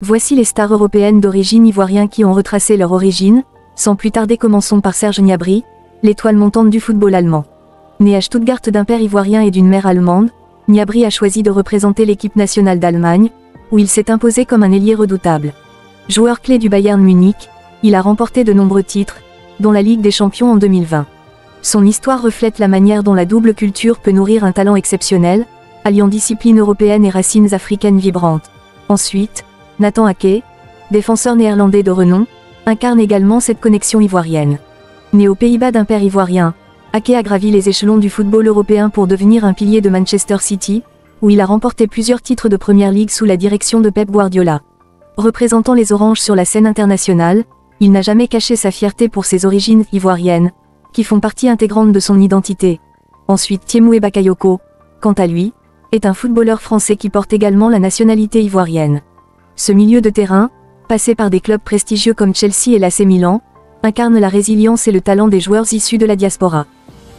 Voici les stars européennes d'origine ivoirienne qui ont retracé leur origine. Sans plus tarder, commençons par Serge Gnabry, l'étoile montante du football allemand. Né à Stuttgart d'un père ivoirien et d'une mère allemande, Gnabry a choisi de représenter l'équipe nationale d'Allemagne, où il s'est imposé comme un ailier redoutable. Joueur clé du Bayern Munich, il a remporté de nombreux titres, dont la Ligue des Champions en 2020. Son histoire reflète la manière dont la double culture peut nourrir un talent exceptionnel, alliant discipline européenne et racines africaines vibrantes. Ensuite, Nathan Ake, défenseur néerlandais de renom, incarne également cette connexion ivoirienne. Né aux Pays-Bas d'un père ivoirien, Ake a gravi les échelons du football européen pour devenir un pilier de Manchester City, où il a remporté plusieurs titres de Premier League sous la direction de Pep Guardiola. Représentant les Oranges sur la scène internationale, il n'a jamais caché sa fierté pour ses origines ivoiriennes, qui font partie intégrante de son identité. Ensuite, Thiemoué Bakayoko, quant à lui, est un footballeur français qui porte également la nationalité ivoirienne. Ce milieu de terrain, passé par des clubs prestigieux comme Chelsea et l'AC Milan, incarne la résilience et le talent des joueurs issus de la diaspora.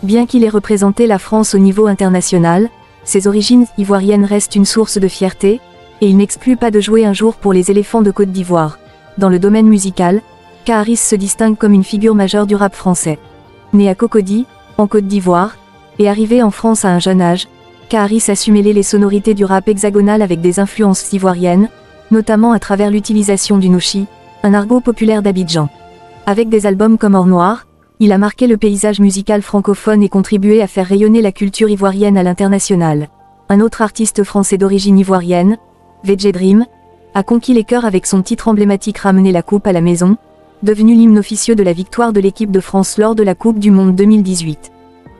Bien qu'il ait représenté la France au niveau international, ses origines ivoiriennes restent une source de fierté, et il n'exclut pas de jouer un jour pour les éléphants de Côte d'Ivoire. Dans le domaine musical, Kaharis se distingue comme une figure majeure du rap français. Né à Cocody, en Côte d'Ivoire, et arrivé en France à un jeune âge, Kaharis a su mêler les sonorités du rap hexagonal avec des influences ivoiriennes, notamment à travers l'utilisation du nouchi, un argot populaire d'Abidjan. Avec des albums comme Or Noir, il a marqué le paysage musical francophone et contribué à faire rayonner la culture ivoirienne à l'international. Un autre artiste français d'origine ivoirienne, VJ Dream, a conquis les cœurs avec son titre emblématique Ramener la coupe à la maison, devenu l'hymne officieux de la victoire de l'équipe de France lors de la Coupe du Monde 2018.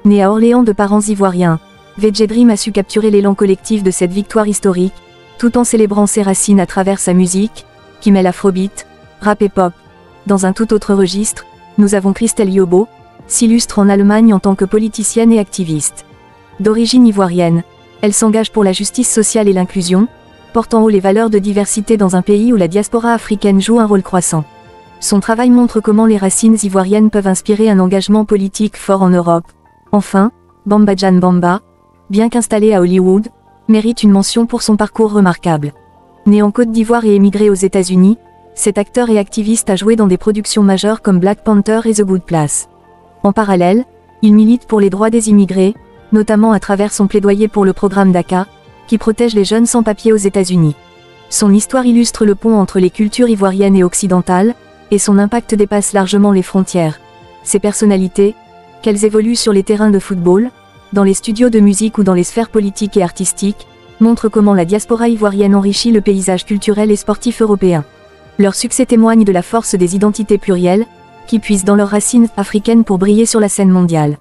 Né à Orléans de parents ivoiriens, VJ Dream a su capturer l'élan collectif de cette victoire historique, tout en célébrant ses racines à travers sa musique, qui mêle afrobeat, rap et pop. Dans un tout autre registre, nous avons Christelle Yobo, s'illustre en Allemagne en tant que politicienne et activiste. D'origine ivoirienne, elle s'engage pour la justice sociale et l'inclusion, portant haut les valeurs de diversité dans un pays où la diaspora africaine joue un rôle croissant. Son travail montre comment les racines ivoiriennes peuvent inspirer un engagement politique fort en Europe. Enfin, Bamba Jan Bamba, bien qu'installé à Hollywood, mérite une mention pour son parcours remarquable. Né en Côte d'Ivoire et émigré aux États-Unis, cet acteur et activiste a joué dans des productions majeures comme Black Panther et The Good Place. En parallèle, il milite pour les droits des immigrés, notamment à travers son plaidoyer pour le programme DACA, qui protège les jeunes sans-papiers aux États-Unis. Son histoire illustre le pont entre les cultures ivoiriennes et occidentales, et son impact dépasse largement les frontières. Ses personnalités, qu'elles évoluent sur les terrains de football, dans les studios de musique ou dans les sphères politiques et artistiques, montrent comment la diaspora ivoirienne enrichit le paysage culturel et sportif européen. Leur succès témoigne de la force des identités plurielles, qui puisent dans leurs racines africaines pour briller sur la scène mondiale.